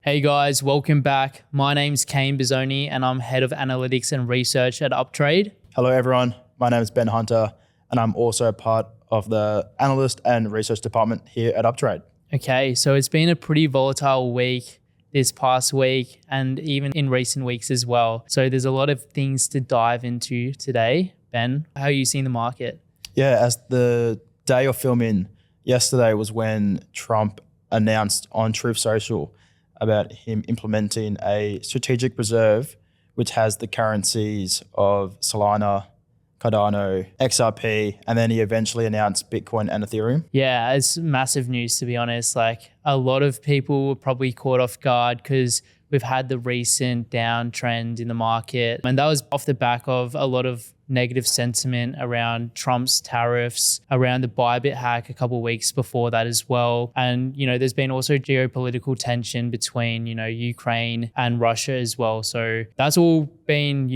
Hey guys, welcome back. My name's Kane Bizzoni and I'm head of analytics and research at Uptrade. Hello everyone, my name is Ben Hunter and I'm also a part of the analyst and research department here at Uptrade. Okay, so it's been a pretty volatile week this past week and even in recent weeks as well. So there's a lot of things to dive into today. Ben, how are you seeing the market? Yeah, as the day of filming yesterday was when Trump announced on Truth Social about him implementing a strategic reserve, which has the currencies of Solana, Cardano, XRP, and then he eventually announced Bitcoin and Ethereum. Yeah, it's massive news to be honest. Like a lot of people were probably caught off guard because we've had the recent downtrend in the market. And that was off the back of a lot of negative sentiment around Trump's tariffs, around the Bybit hack a couple of weeks before that as well. And, there's been also geopolitical tension between, Ukraine and Russia as well. So that's all been,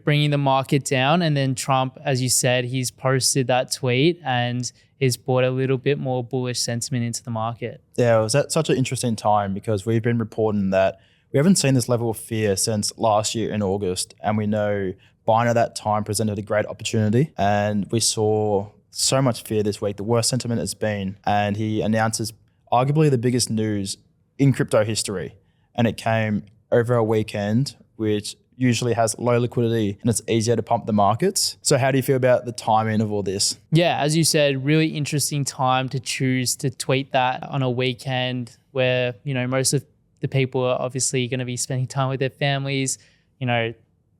bringing the market down. And then Trump, as you said, he's posted that tweet and it's brought a little bit more bullish sentiment into the market. Yeah, it was at such an interesting time because we've been reporting that we haven't seen this level of fear since last year in August, and we know buying at that time presented a great opportunity, and we saw so much fear this week, the worst sentiment it's been, and he announces arguably the biggest news in crypto history, and it came over a weekend, which usually has low liquidity and it's easier to pump the markets. So how do you feel about the timing of all this? Yeah, as you said, really interesting time to choose to tweet that on a weekend where, most of the people are obviously going to be spending time with their families.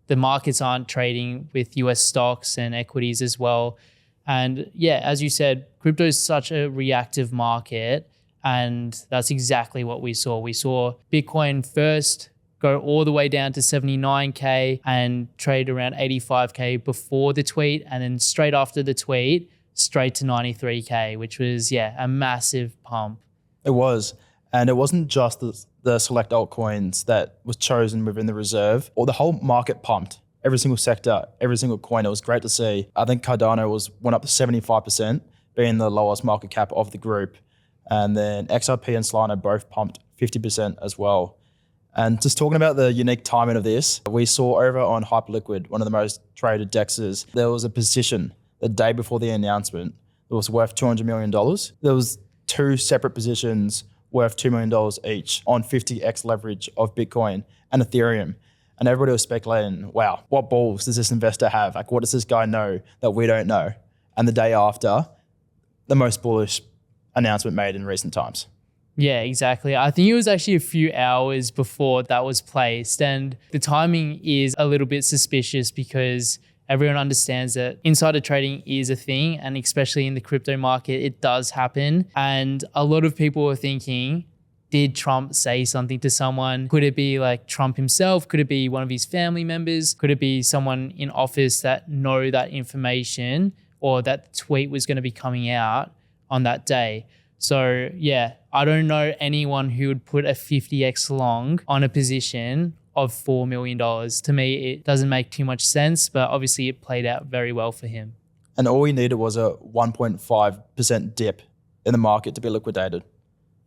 The markets aren't trading with US stocks and equities as well. And yeah, as you said, crypto is such a reactive market. And that's exactly what we saw. We saw Bitcoin first go all the way down to 79K and trade around 85K before the tweet. And then straight after the tweet, straight to 93K, which was, a massive pump. It was. And it wasn't just the select altcoins that was chosen within the reserve, or the whole market pumped. Every single sector, every single coin. It was great to see. I think Cardano went up to 75%, being the lowest market cap of the group. And then XRP and Solana both pumped 50% as well. And just talking about the unique timing of this, we saw over on Hyperliquid, one of the most traded DEXs, there was a position the day before the announcement that was worth $200 million. There was two separate positions worth $2 million each on 50x leverage of Bitcoin and Ethereum. And everybody was speculating, wow, what balls does this investor have? Like, what does this guy know that we don't know? And the day after, the most bullish announcement made in recent times. Yeah, exactly. I think it was actually a few hours before that was placed. And the timing is a little bit suspicious because everyone understands that insider trading is a thing, and especially in the crypto market, it does happen. And a lot of people are thinking, did Trump say something to someone? Could it be like Trump himself? Could it be one of his family members? Could it be someone in office that know that information, or that the tweet was going to be coming out on that day? So yeah, I don't know anyone who would put a 50x long on a position of $4 million. To me, it doesn't make too much sense, but obviously it played out very well for him. And all he needed was a 1.5% dip in the market to be liquidated.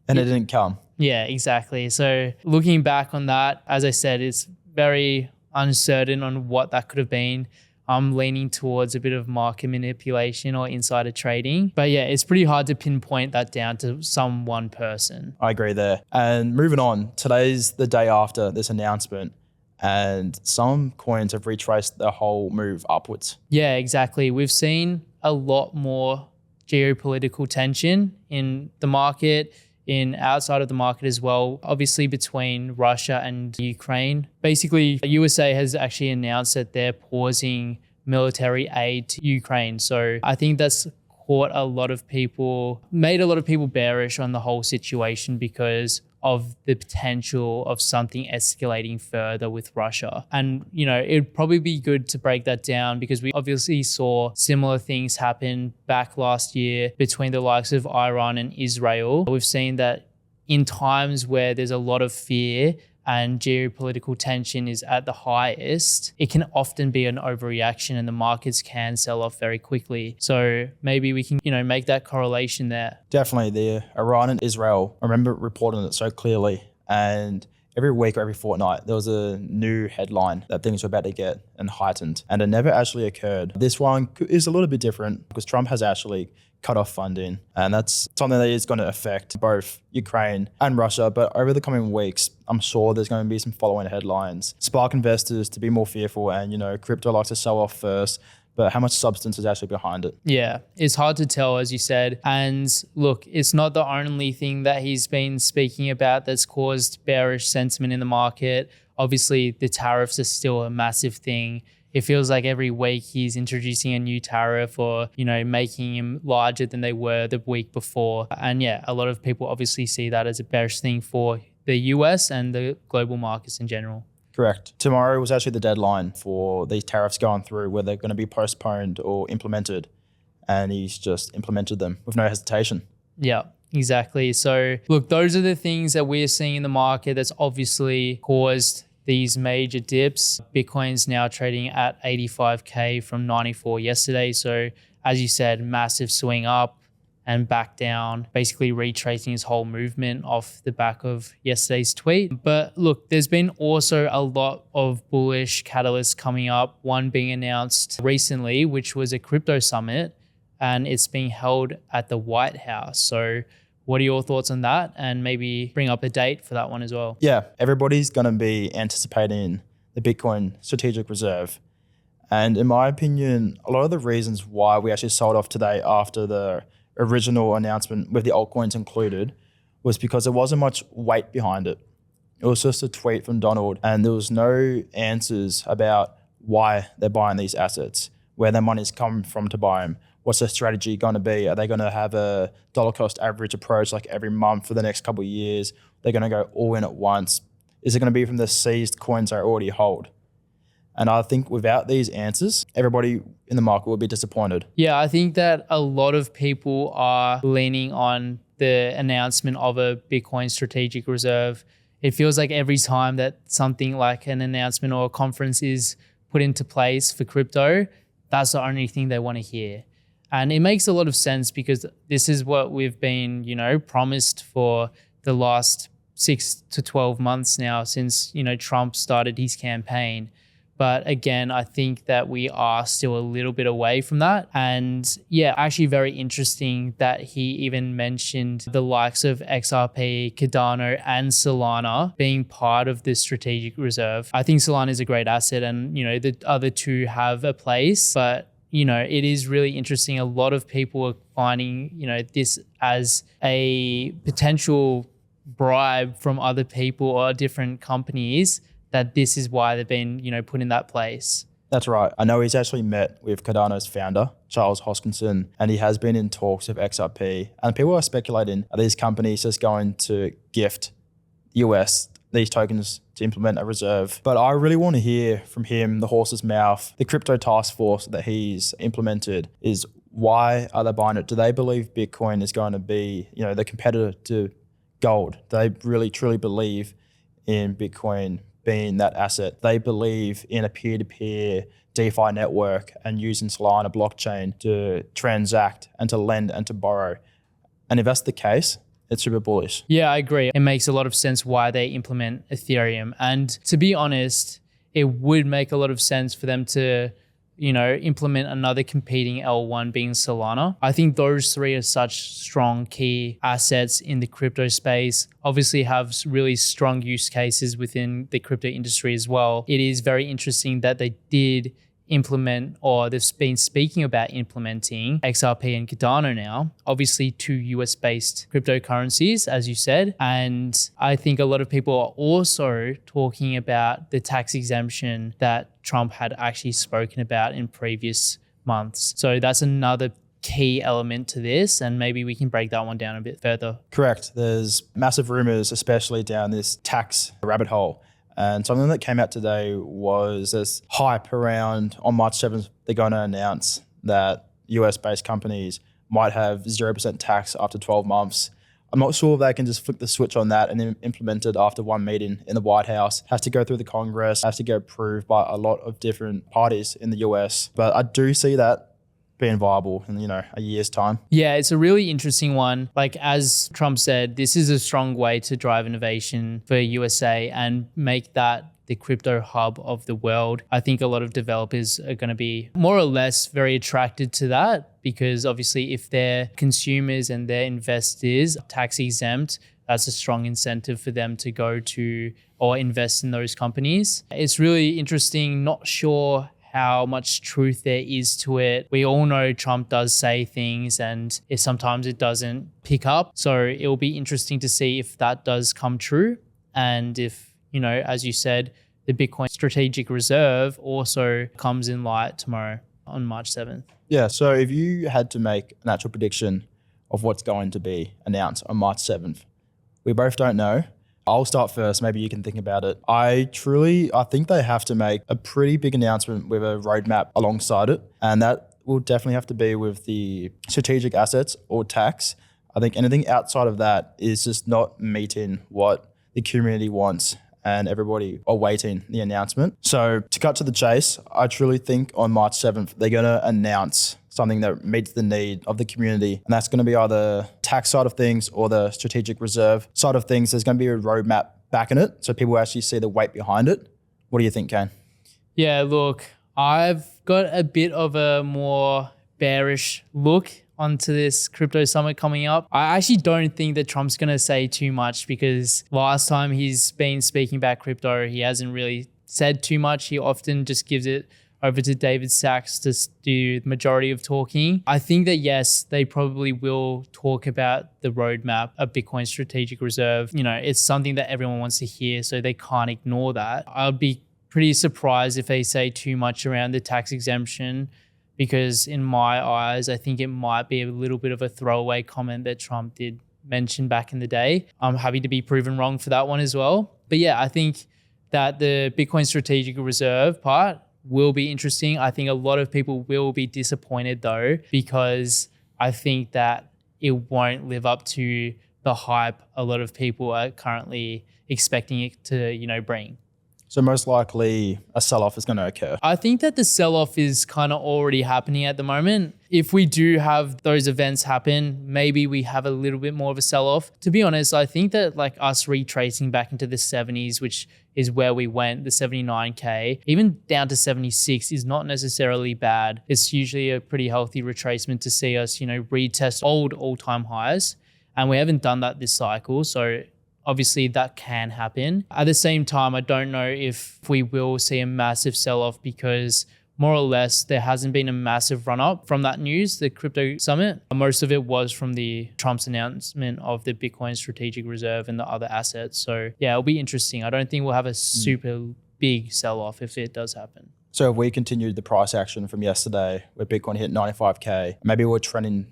And it didn't come. Yeah, exactly. So looking back on that, as I said, it's very uncertain on what that could have been. I'm leaning towards a bit of market manipulation or insider trading. But yeah, it's pretty hard to pinpoint that down to some one person. I agree there. And moving on, today's the day after this announcement, and some coins have retraced the whole move upwards. Yeah, exactly. We've seen a lot more geopolitical tension in the market, in outside of the market as well, obviously between Russia and Ukraine. Basically, USA has actually announced that they're pausing military aid to Ukraine. So I think that's made a lot of people bearish on the whole situation because of the potential of something escalating further with Russia. And, it'd probably be good to break that down because we obviously saw similar things happen back last year between the likes of Iran and Israel. We've seen that in times where there's a lot of fear and geopolitical tension is at the highest, it can often be an overreaction and the markets can sell off very quickly. So maybe we can, make that correlation there. Definitely the Iran and Israel, I remember reporting it so clearly, and every week or every fortnight, there was a new headline that things were about to get and heightened, and it never actually occurred. This one is a little bit different because Trump has actually cut off funding, and that's something that is going to affect both Ukraine and Russia. But over the coming weeks, I'm sure there's going to be some following headlines, spark investors to be more fearful, and crypto likes to sell off first. But how much substance is actually behind it? Yeah, it's hard to tell, as you said. And look, it's not the only thing that he's been speaking about that's caused bearish sentiment in the market. Obviously, the tariffs are still a massive thing. It feels like every week he's introducing a new tariff or, making them larger than they were the week before. And yeah, a lot of people obviously see that as a bearish thing for the US and the global markets in general. Correct. Tomorrow was actually the deadline for these tariffs going through, whether they're going to be postponed or implemented. And he's just implemented them with no hesitation. Yeah, exactly. So look, those are the things that we're seeing in the market that's obviously caused these major dips. Bitcoin's now trading at 85K from 94 yesterday. So as you said, massive swing up and back down, basically retracing his whole movement off the back of yesterday's tweet. But look, there's been also a lot of bullish catalysts coming up, one being announced recently, which was a crypto summit, and it's being held at the White House. So what are your thoughts on that? And maybe bring up a date for that one as well. Yeah, everybody's going to be anticipating the Bitcoin strategic reserve. And in my opinion, a lot of the reasons why we actually sold off today after the original announcement with the altcoins included was because there wasn't much weight behind it. It was just a tweet from Donald, and there was no answers about why they're buying these assets, where their money's come from to buy them. What's their strategy going to be? Are they going to have a dollar cost average approach like every month for the next couple of years? They're going to go all in at once. Is it going to be from the seized coins they already hold? And I think without these answers, everybody in the market will be disappointed. Yeah, I think that a lot of people are leaning on the announcement of a Bitcoin strategic reserve. It feels like every time that something like an announcement or a conference is put into place for crypto, that's the only thing they want to hear. And it makes a lot of sense because this is what we've been, promised for the last 6 to 12 months now since, Trump started his campaign. But again, I think that we are still a little bit away from that. And yeah, actually very interesting that he even mentioned the likes of XRP, Cardano, and Solana being part of this strategic reserve. I think Solana is a great asset and, the other two have a place, but it is really interesting. A lot of people are finding, this as a potential bribe from other people or different companies that this is why they've been, put in that place. That's right. I know he's actually met with Cardano's founder, Charles Hoskinson, and he has been in talks with XRP. And people are speculating, are these companies just going to gift US these tokens to implement a reserve? But I really want to hear from him, the horse's mouth. The crypto task force that he's implemented is, why are they buying it? Do they believe Bitcoin is going to be, the competitor to gold? Do they really truly believe in Bitcoin being that asset? They believe in a peer-to-peer DeFi network and using Solana blockchain to transact and to lend and to borrow. And if that's the case, it's super bullish. Yeah, I agree. It makes a lot of sense why they implement Ethereum. And to be honest, it would make a lot of sense for them to, implement another competing L1 being Solana. I think those three are such strong key assets in the crypto space, obviously have really strong use cases within the crypto industry as well. It is very interesting that they did implement, or they've been speaking about implementing XRP and Cardano now, obviously two US-based cryptocurrencies, as you said. And I think a lot of people are also talking about the tax exemption that Trump had actually spoken about in previous months. So that's another key element to this, and maybe we can break that one down a bit further. Correct. There's massive rumors, especially down this tax rabbit hole. And something that came out today was this hype around on March 7th, they're going to announce that US-based companies might have 0% tax after 12 months. I'm not sure if they can just flick the switch on that and then implement it after one meeting in the White House. Has to go through the Congress, has to get approved by a lot of different parties in the US. But I do see that being viable in, a year's time? Yeah, it's a really interesting one. Like as Trump said, this is a strong way to drive innovation for USA and make that the crypto hub of the world. I think a lot of developers are going to be more or less very attracted to that because obviously if their consumers and their investors are tax exempt, that's a strong incentive for them to go to or invest in those companies. It's really interesting, not sure how much truth there is to it. We all know Trump does say things and sometimes it doesn't pick up. So it'll be interesting to see if that does come true and if, as you said, the Bitcoin strategic reserve also comes in light tomorrow on March 7th. Yeah, so if you had to make an actual prediction of what's going to be announced on March 7th, we both don't know. I'll start first. Maybe you can think about it. I think they have to make a pretty big announcement with a roadmap alongside it. And that will definitely have to be with the strategic assets or tax. I think anything outside of that is just not meeting what the community wants and everybody awaiting the announcement. So to cut to the chase, I truly think on March 7th, they're going to announce something that meets the need of the community. And that's going to be either tax side of things or the strategic reserve side of things. There's going to be a roadmap backing it so people actually see the weight behind it. What do you think, Kane? Yeah, look, I've got a bit of a more bearish look onto this crypto summit coming up. I actually don't think that Trump's going to say too much because last time he's been speaking about crypto, he hasn't really said too much. He often just gives it over to David Sachs to do the majority of talking. I think that yes, they probably will talk about the roadmap of Bitcoin strategic reserve. It's something that everyone wants to hear, so they can't ignore that. I'd be pretty surprised if they say too much around the tax exemption because in my eyes, I think it might be a little bit of a throwaway comment that Trump did mention back in the day. I'm happy to be proven wrong for that one as well. But yeah, I think that the Bitcoin strategic reserve part will be interesting. I think a lot of people will be disappointed though, because I think that it won't live up to the hype a lot of people are currently expecting it to, bring. So most likely a sell-off is going to occur. I think that the sell-off is kind of already happening at the moment. If we do have those events happen, maybe we have a little bit more of a sell-off. To be honest, I think that like us retracing back into the 70s, which is where we went, the 79K, even down to 76 is not necessarily bad. It's usually a pretty healthy retracement to see us, retest old all-time highs. And we haven't done that this cycle. So obviously that can happen. At the same time, I don't know if we will see a massive sell-off because more or less there hasn't been a massive run-up from that news, the crypto summit. Most of it was from the Trump's announcement of the Bitcoin strategic reserve and the other assets. So yeah, it'll be interesting. I don't think we'll have a super big sell-off if it does happen. So if we continued the price action from yesterday where Bitcoin hit 95K, maybe we're trending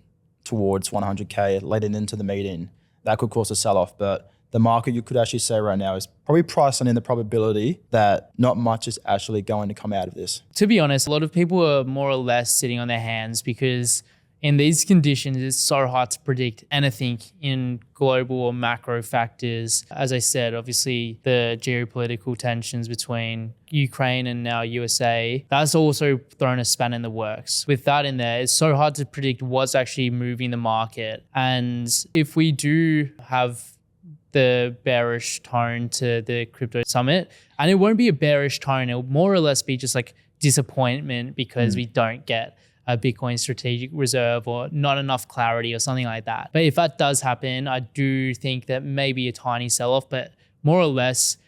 towards 100K leading into the meeting, that could cause a sell-off. But the market, you could actually say right now, is probably pricing in the probability that not much is actually going to come out of this. To be honest, a lot of people are more or less sitting on their hands because in these conditions, it's so hard to predict anything in global or macro factors. As I said, obviously the geopolitical tensions between Ukraine and now USA, that's also thrown a span in the works. With that in there, it's so hard to predict what's actually moving the market. And if we do have the bearish tone to the crypto summit, and it won't be a bearish tone, it'll more or less be just like disappointment because we don't get a Bitcoin strategic reserve or not enough clarity or something like that. But if that does happen, I do think that maybe a tiny sell-off, but more or less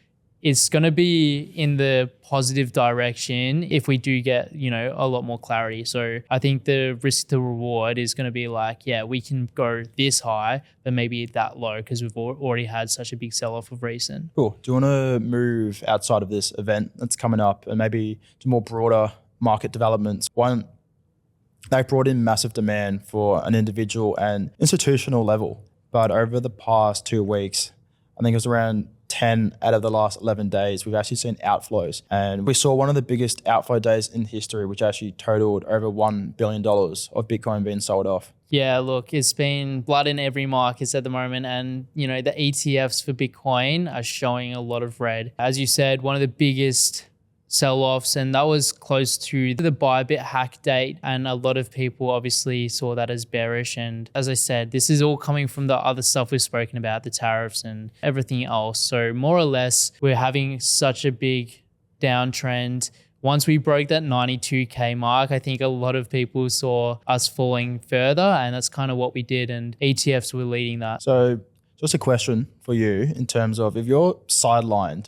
it's going to be in the positive direction if we do get, a lot more clarity. So I think the risk to reward is going to be like, yeah, we can go this high, but maybe that low because we've already had such a big sell-off of recent. Cool. Do you want to move outside of this event that's coming up and maybe to more broader market developments? One, they brought in massive demand for an individual and institutional level, but over the past 2 weeks, I think it was around 10 out of the last 11 days, we've actually seen outflows. And we saw one of the biggest outflow days in history, which actually totaled over $1 billion of Bitcoin being sold off. Yeah, look, it's been blood in every market at the moment. And, the ETFs for Bitcoin are showing a lot of red. As you said, one of the biggest sell-offs, and that was close to the Bybit hack date, and a lot of people obviously saw that as bearish. And as I said, this is all coming from the other stuff we've spoken about, the tariffs and everything else. So more or less, we're having such a big downtrend. Once we broke that 92K mark, I think a lot of people saw us falling further, and that's kind of what we did, and ETFs were leading that. So just a question for you in terms of if you're sidelined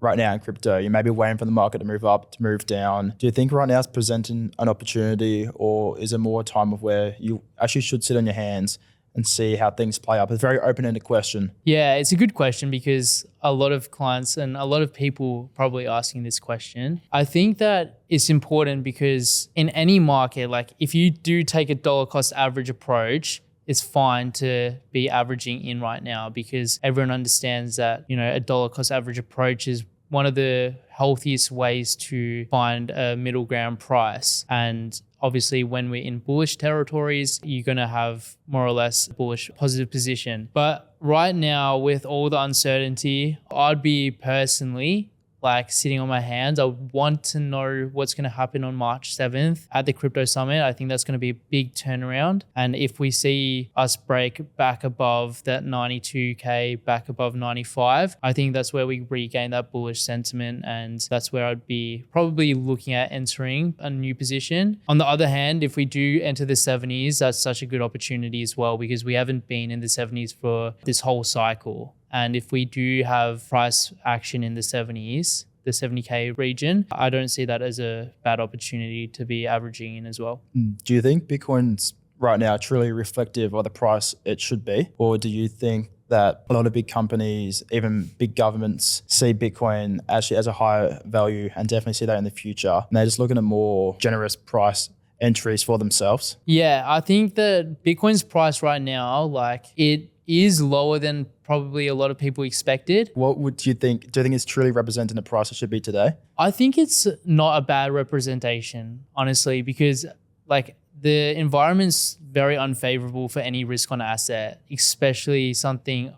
right now in crypto, you may be waiting for the market to move up, to move down. Do you think right now it's presenting an opportunity, or is it more a time of where you actually should sit on your hands and see how things play up? It's a very open-ended question. Yeah, it's a good question because a lot of clients and a lot of people probably asking this question. I think that it's important because in any market, like if you do take a dollar cost average approach, it's fine to be averaging in right now because everyone understands that, a dollar cost average approach is one of the healthiest ways to find a middle ground price. And obviously when we're in bullish territories, you're going to have more or less bullish positive position. But right now with all the uncertainty, I'd be personally like sitting on my hands. I want to know what's going to happen on March 7th at the crypto summit. I think that's going to be a big turnaround. And if we see us break back above that 92K, back above 95, I think that's where we regain that bullish sentiment. And that's where I'd be probably looking at entering a new position. On the other hand, if we do enter the 70s, that's such a good opportunity as well because we haven't been in the 70s for this whole cycle. And if we do have price action in the 70s, the 70K region, I don't see that as a bad opportunity to be averaging in as well. Do you think Bitcoin's right now truly reflective of the price it should be? Or do you think that a lot of big companies, even big governments, see Bitcoin actually as a higher value and definitely see that in the future? And they're just looking at more generous price entries for themselves? Yeah, I think that Bitcoin's price right now, like it is lower than probably a lot of people expected. What would you think? Do you think it's truly representing the price it should be today? I think it's not a bad representation, honestly, because like the environment's very unfavorable for any risk on asset, especially something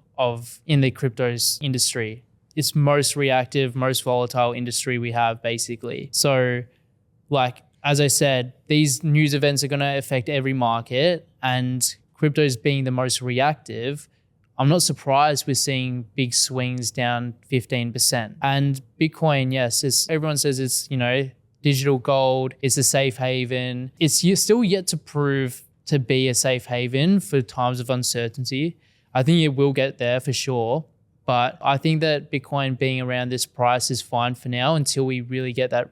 in the cryptos industry. It's most reactive, most volatile industry we have basically. So like, as I said, these news events are going to affect every market, and cryptos being the most reactive, I'm not surprised we're seeing big swings down 15%. And Bitcoin, yes, everyone says it's, digital gold, it's a safe haven. You're still yet to prove to be a safe haven for times of uncertainty. I think it will get there for sure. But I think that Bitcoin being around this price is fine for now until we really get that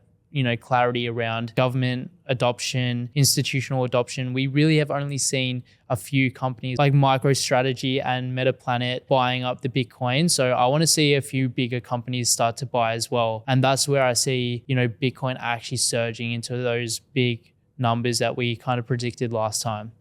clarity around government adoption, institutional adoption. We really have only seen a few companies like MicroStrategy and MetaPlanet buying up the Bitcoin. So I want to see a few bigger companies start to buy as well. And that's where I see, Bitcoin actually surging into those big numbers that we kind of predicted last time.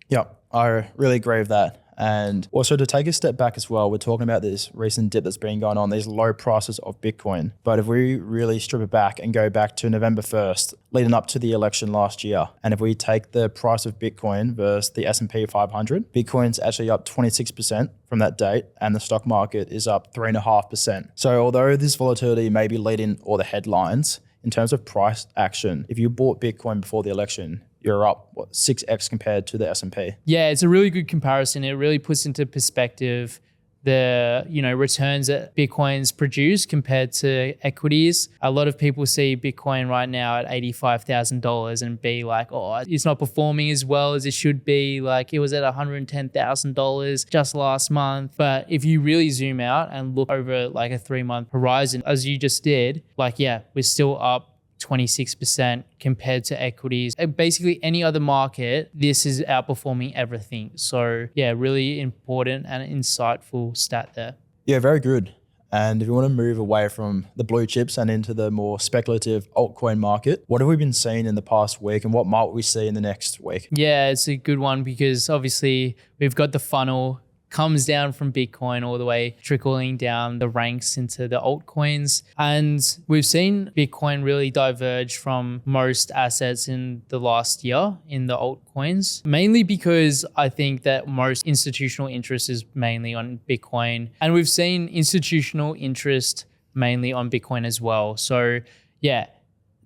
Yeah, I really agree with that. And also to take a step back as well, we're talking about this recent dip that's been going on, these low prices of Bitcoin. But if we really strip it back and go back to November 1st, leading up to the election last year, and if we take the price of Bitcoin versus the S&P 500, Bitcoin's actually up 26% from that date, and the stock market is up 3.5%. So although this volatility may be leading all the headlines, in terms of price action, if you bought Bitcoin before the election, you're up 6x compared to the S&P. Yeah, it's a really good comparison. It really puts into perspective the returns that Bitcoin's produce compared to equities. A lot of people see Bitcoin right now at $85,000 and be like, oh, it's not performing as well as it should be. Like it was at $110,000 just last month. But if you really zoom out and look over like a 3-month horizon, as you just did, like, yeah, we're still up 26% compared to equities. Basically any other market, this is outperforming everything. So yeah, really important and insightful stat there. Yeah, very good. And if you want to move away from the blue chips and into the more speculative altcoin market, what have we been seeing in the past week and what might we see in the next week? Yeah, it's a good one because obviously we've got the funnel comes down from Bitcoin all the way trickling down the ranks into the altcoins. And we've seen Bitcoin really diverge from most assets in the last year in the altcoins, mainly because I think that most institutional interest is mainly on Bitcoin. And we've seen institutional interest mainly on Bitcoin as well. So yeah,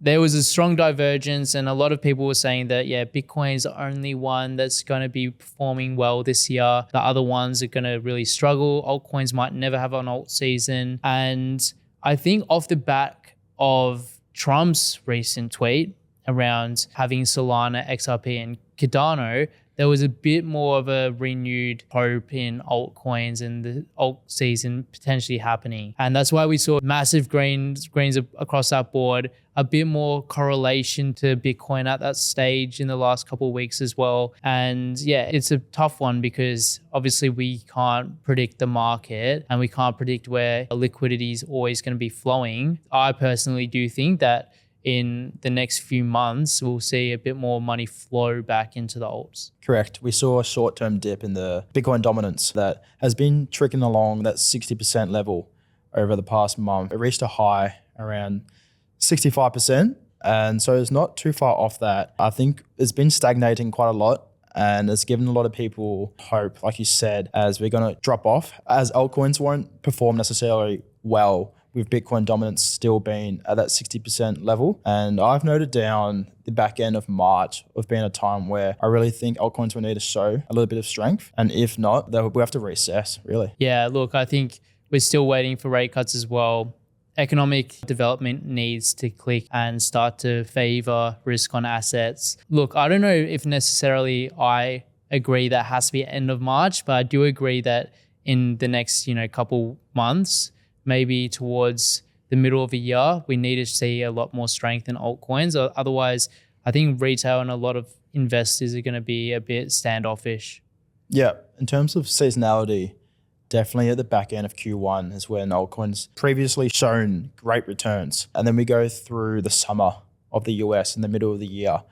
there was a strong divergence, and a lot of people were saying that, yeah, Bitcoin's the only one that's going to be performing well this year. The other ones are going to really struggle. Altcoins might never have an alt season. And I think off the back of Trump's recent tweet around having Solana, XRP, and Cardano, there was a bit more of a renewed hope in altcoins and the alt season potentially happening. And that's why we saw massive gains across that board, a bit more correlation to Bitcoin at that stage in the last couple of weeks as well. And yeah, it's a tough one because obviously we can't predict the market and we can't predict where liquidity is always going to be flowing. I personally do think that in the next few months, we'll see a bit more money flow back into the alts. Correct. We saw a short-term dip in the Bitcoin dominance that has been tricking along that 60% level over the past month. It reached a high around 65%. And so it's not too far off that. I think it's been stagnating quite a lot. And it's given a lot of people hope, like you said, as we're going to drop off, as altcoins won't perform necessarily well with Bitcoin dominance still being at that 60% level. And I've noted down the back end of March of being a time where I really think altcoins will need to show a little bit of strength. And if not, we'll have to reassess, really. Yeah, look, I think we're still waiting for rate cuts as well. Economic development needs to click and start to favor risk on assets. Look, I don't know if necessarily I agree that has to be end of March, but I do agree that in the next, couple months, maybe towards the middle of the year, we need to see a lot more strength in altcoins. Otherwise, I think retail and a lot of investors are going to be a bit standoffish. Yeah, in terms of seasonality, definitely at the back end of Q1 is when altcoins previously shown great returns. And then we go through the summer of the US in the middle of the year.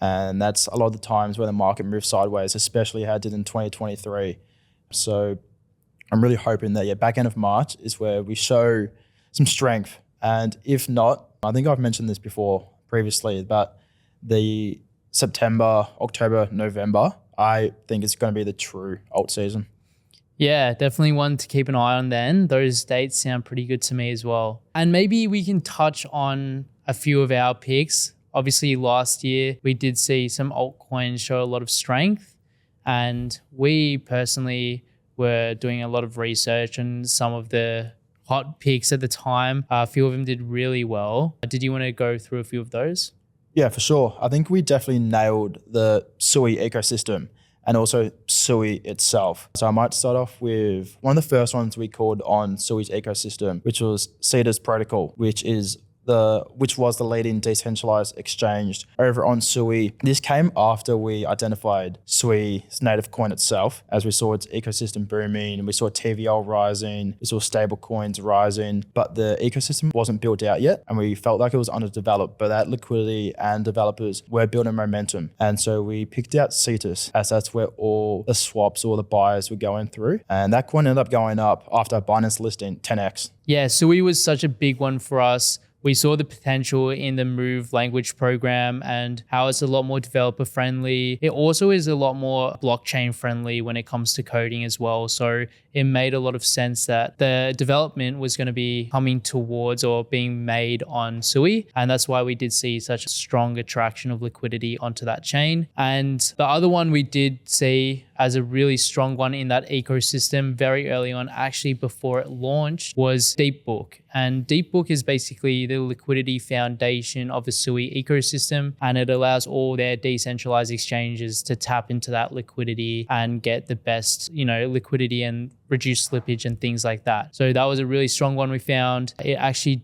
And that's a lot of the times where the market moves sideways, especially how it did in 2023. So I'm really hoping that, back end of March is where we show some strength. And if not, I think I've mentioned this before previously, but the September, October, November, I think it's going to be the true alt season. Yeah, definitely one to keep an eye on then. Those dates sound pretty good to me as well. And maybe we can touch on a few of our picks. Obviously, last year, we did see some altcoins show a lot of strength. And we personally were doing a lot of research on some of the hot picks at the time. A few of them did really well. Did you want to go through a few of those? Yeah, for sure. I think we definitely nailed the Sui ecosystem and also Sui itself. So I might start off with one of the first ones we called on Sui's ecosystem, which was Cedar's Protocol, which was the leading decentralized exchange over on Sui. This came after we identified Sui's native coin itself, as we saw its ecosystem booming, and we saw TVL rising, we saw stable coins rising, but the ecosystem wasn't built out yet, and we felt like it was underdeveloped, but that liquidity and developers were building momentum. And so we picked out Cetus, as that's where all the swaps, all the buyers were going through. And that coin ended up going up after Binance listing 10x. Yeah, Sui was such a big one for us. We saw the potential in the Move language program and how it's a lot more developer friendly. It also is a lot more blockchain friendly when it comes to coding as well. So it made a lot of sense that the development was going to be coming towards or being made on Sui. And that's why we did see such a strong attraction of liquidity onto that chain. And the other one we did see as a really strong one in that ecosystem very early on, actually before it launched, was DeepBook. And DeepBook is basically the liquidity foundation of the Sui ecosystem, and it allows all their decentralized exchanges to tap into that liquidity and get the best, liquidity and reduce slippage and things like that. So that was a really strong one we found. It actually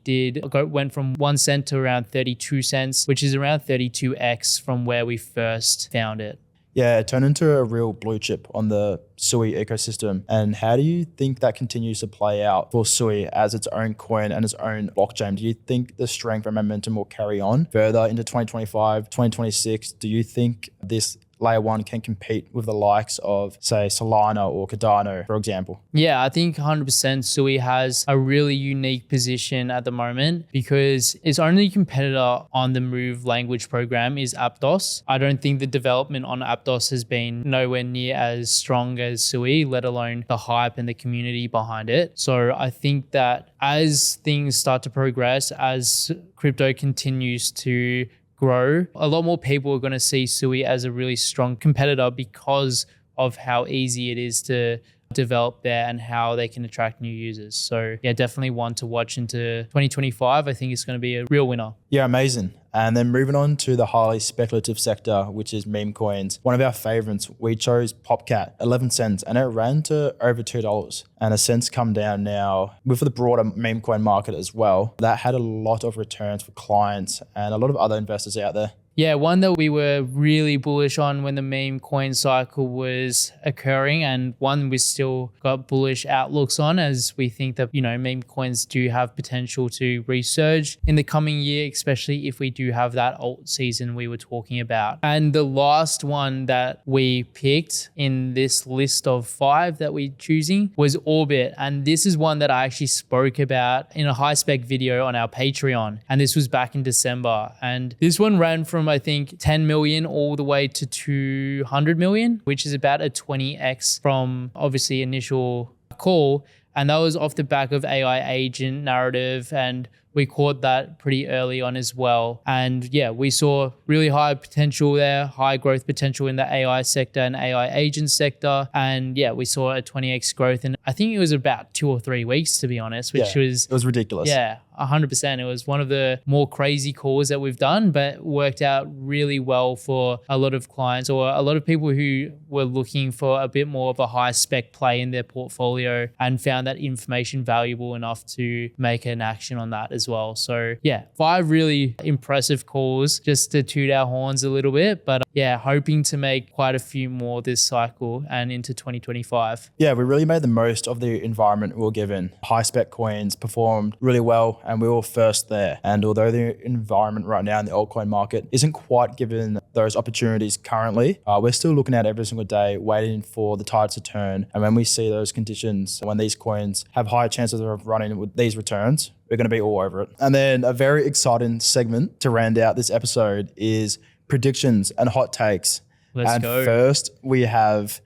went from 1 cent to around 32 cents, which is around 32x from where we first found it. Yeah, it turned into a real blue chip on the Sui ecosystem. And how do you think that continues to play out for Sui as its own coin and its own blockchain? Do you think the strength and momentum will carry on further into 2025, 2026? Do you think this layer one can compete with the likes of, say, Solana or Cardano, for example? Yeah, I think 100% Sui has a really unique position at the moment because its only competitor on the Move language program is Aptos. I don't think the development on Aptos has been nowhere near as strong as Sui, let alone the hype and the community behind it. So I think that as things start to progress, as crypto continues to grow, a lot more people are going to see Sui as a really strong competitor because of how easy it is to develop there and how they can attract new users. So yeah, definitely one to watch into 2025. I think it's going to be a real winner. Yeah, amazing. And then moving on to the highly speculative sector, which is meme coins. One of our favorites, we chose Popcat, 11 cents, and it ran to over $2 and has since come down now with the broader meme coin market as well. That had a lot of returns for clients and a lot of other investors out there. Yeah, one that we were really bullish on when the meme coin cycle was occurring, and one we still got bullish outlooks on, as we think that, meme coins do have potential to resurge in the coming year, especially if we do have that alt season we were talking about. And the last one that we picked in this list of 5 that we're choosing was Orbit. And this is one that I actually spoke about in a high spec video on our Patreon. And this was back in December. And this one ran from, I think, 10 million all the way to 200 million, which is about a 20x from obviously initial call. And that was off the back of AI agent narrative, and we caught that pretty early on as well. And yeah, we saw really high potential there, high growth potential in the AI sector and AI agent sector. And yeah, we saw a 20x growth. And I think it was about 2 or 3 weeks, to be honest, which was... It was ridiculous. Yeah, 100%. It was one of the more crazy calls that we've done, but worked out really well for a lot of clients or a lot of people who were looking for a bit more of a high spec play in their portfolio and found that information valuable enough to make an action on that as well. So yeah, 5 really impressive calls just to toot our horns a little bit, but yeah, hoping to make quite a few more this cycle and into 2025. Yeah, we really made the most of the environment we were given. High spec coins performed really well and we were first there. And although the environment right now in the altcoin market isn't quite given those opportunities currently, we're still looking at every single day, waiting for the tides to turn. And when we see those conditions, when these coins have higher chances of running with these returns, we're going to be all over it. And then a very exciting segment to round out this episode is predictions and hot takes. Let's go. First, we have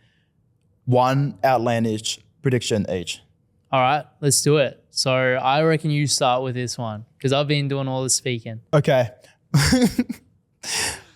one outlandish prediction each. All right, let's do it. So I reckon you start with this one because I've been doing all the speaking. Okay.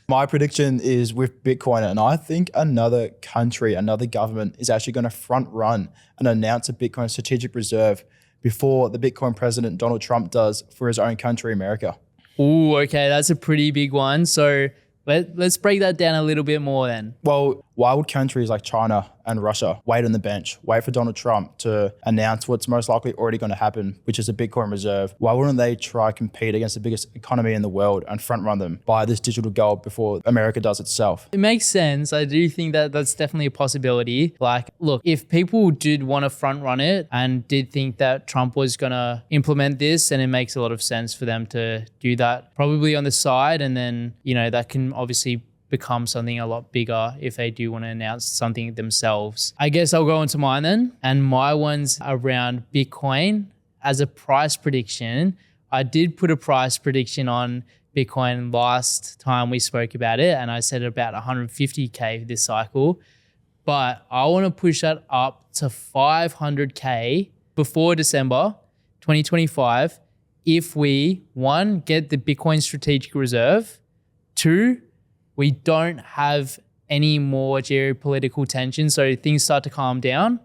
My prediction is with Bitcoin, and I think another country, another government is actually going to front run and announce a Bitcoin strategic reserve before the Bitcoin president Donald Trump does for his own country, America. Ooh, okay, that's a pretty big one. So let's break that down a little bit more then. Well, why would countries like China and Russia wait on the bench, wait for Donald Trump to announce what's most likely already going to happen, which is a Bitcoin reserve? Why wouldn't they try compete against the biggest economy in the world and front run them, buy this digital gold before America does itself? It makes sense. I do think that that's definitely a possibility. Like, look, if people did want to front run it and did think that Trump was going to implement this, then it makes a lot of sense for them to do that probably on the side. And then, that can obviously become something a lot bigger if they do want to announce something themselves. I guess I'll go into mine then. And my one's around Bitcoin. As a price prediction, I did put a price prediction on Bitcoin last time we spoke about it, and I said about 150K this cycle. But I want to push that up to 500K before December 2025 if we, 1, get the Bitcoin strategic reserve, 2, we don't have any more geopolitical tension, so things start to calm down.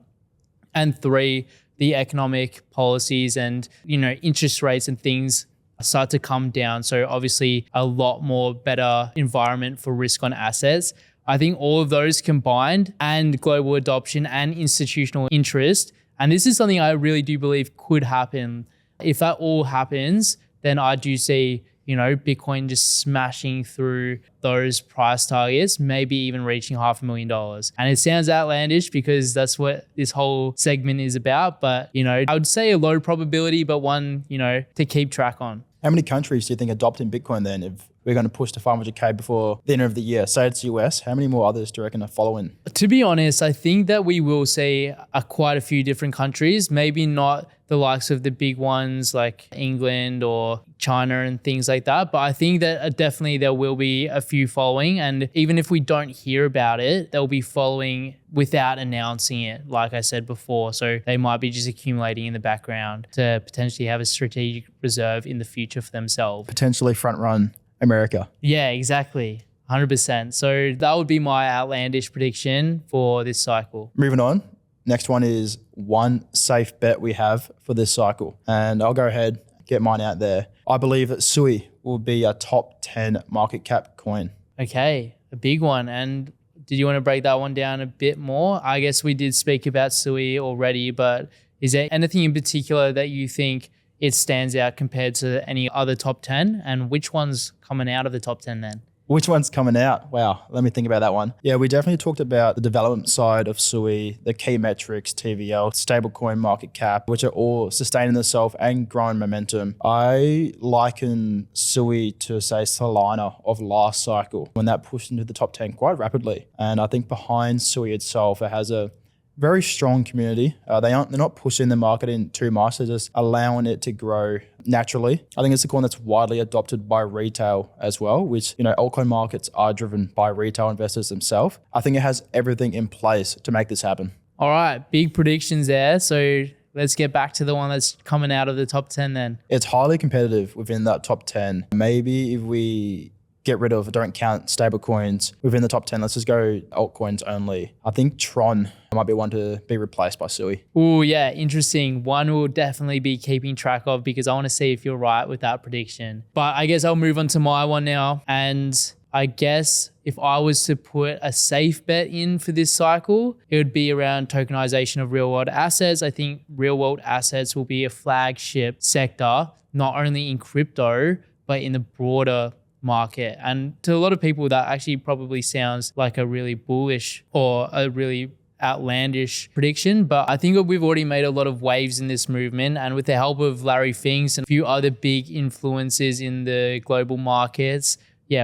And 3, the economic policies and, interest rates and things start to come down. So obviously a lot more better environment for risk on assets. I think all of those combined and global adoption and institutional interest, and this is something I really do believe could happen. If that all happens, then I do see Bitcoin just smashing through those price targets, maybe even reaching $500,000. And it sounds outlandish because that's what this whole segment is about. But, I would say a low probability, but one, to keep track on. How many countries do you think adopting Bitcoin then if we're going to push to 500K before the end of the year. Say it's US. How many more others do you reckon are following? To be honest, I think that we will see quite a few different countries, maybe not the likes of the big ones like England or China and things like that. But I think that definitely there will be a few following. And even if we don't hear about it, they'll be following without announcing it, like I said before. So they might be just accumulating in the background to potentially have a strategic reserve in the future for themselves. Potentially front run America. Yeah, exactly. 100%. So that would be my outlandish prediction for this cycle. Moving on. Next one is one safe bet we have for this cycle. And I'll go ahead, get mine out there. I believe that Sui will be a top 10 market cap coin. Okay, a big one. And did you want to break that one down a bit more? I guess we did speak about Sui already, but is there anything in particular that you think it stands out compared to any other top 10? And which one's coming out of the top 10 then? Which one's coming out? Wow, let me think about that one. Yeah, we definitely talked about the development side of Sui, the key metrics, TVL, stablecoin market cap, which are all sustaining themselves and growing momentum. I liken Sui to, say, Solana of last cycle when that pushed into the top 10 quite rapidly. And I think behind Sui itself, it has a very strong community. They're not pushing the market in too much. They're just allowing it to grow naturally. I think it's a coin that's widely adopted by retail as well, which, altcoin markets are driven by retail investors themselves. I think it has everything in place to make this happen. All right, big predictions there. So let's get back to the one that's coming out of the top 10 then. It's highly competitive within that top 10. Maybe if we don't count stable coins within the top 10. Let's just go altcoins only. I think Tron might be one to be replaced by Sui. Oh, yeah, interesting. One we'll definitely be keeping track of because I want to see if you're right with that prediction. But I guess I'll move on to my one now. And I guess if I was to put a safe bet in for this cycle, it would be around tokenization of real world assets. I think real world assets will be a flagship sector, not only in crypto, but in the broader market. And to a lot of people, that actually probably sounds like a really bullish or a really outlandish prediction, but I think we've already made a lot of waves in this movement, and with the help of Larry Finks and a few other big influencers in the global markets,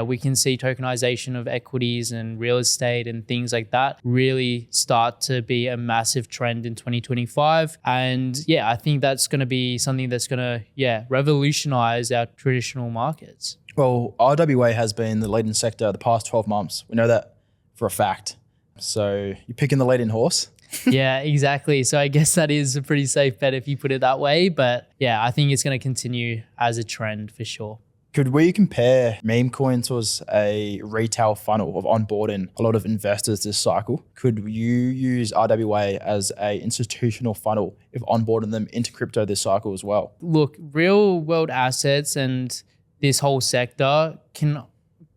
we can see tokenization of equities and real estate and things like that really start to be a massive trend in 2025. And I think that's going to be something that's going to revolutionize our traditional markets. Well, RWA has been the leading sector the past 12 months. We know that for a fact. So you're picking the leading horse? Yeah, exactly. So I guess that is a pretty safe bet if you put it that way. But I think it's going to continue as a trend for sure. Could we compare meme coins as a retail funnel of onboarding a lot of investors this cycle? Could you use RWA as an institutional funnel if onboarding them into crypto this cycle as well? Look, real world assets and this whole sector can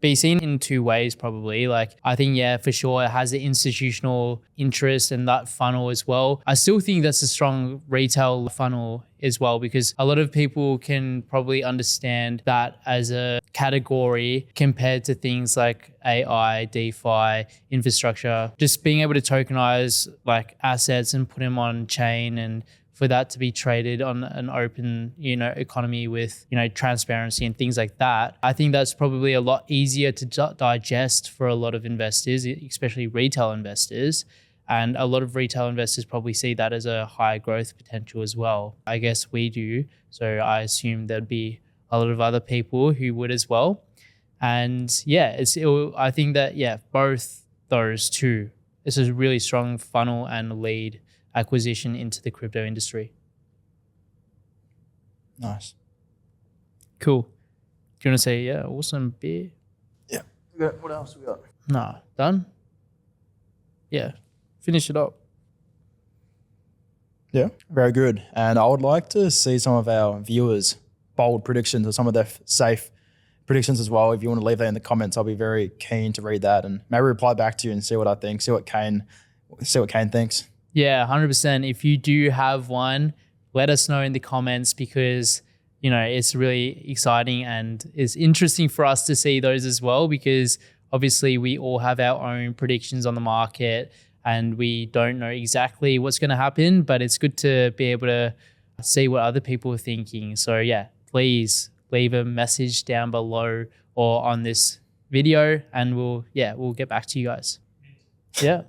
be seen in two ways probably. Like I think, for sure it has the institutional interest and that funnel as well. I still think that's a strong retail funnel as well because a lot of people can probably understand that as a category compared to things like AI, DeFi, infrastructure, just being able to tokenize like assets and put them on chain and for that to be traded on an open, economy with, transparency and things like that. I think that's probably a lot easier to digest for a lot of investors, especially retail investors. And a lot of retail investors probably see that as a high growth potential as well. I guess we do. So I assume there'd be a lot of other people who would as well. And I think that, both those two, it's a really strong funnel and lead acquisition into the crypto industry. Nice. Cool. Do you want to say, awesome beer? Yeah. What else we got? Nah, done? Yeah. Finish it up. Yeah, very good. And I would like to see some of our viewers' bold predictions or some of their safe predictions as well. If you want to leave that in the comments, I'll be very keen to read that and maybe reply back to you and see what I think, see what Kane thinks. Yeah, 100%. If you do have one, let us know in the comments because, it's really exciting and it's interesting for us to see those as well because obviously we all have our own predictions on the market and we don't know exactly what's going to happen, but it's good to be able to see what other people are thinking. So please leave a message down below or on this video, and we'll get back to you guys. Yeah.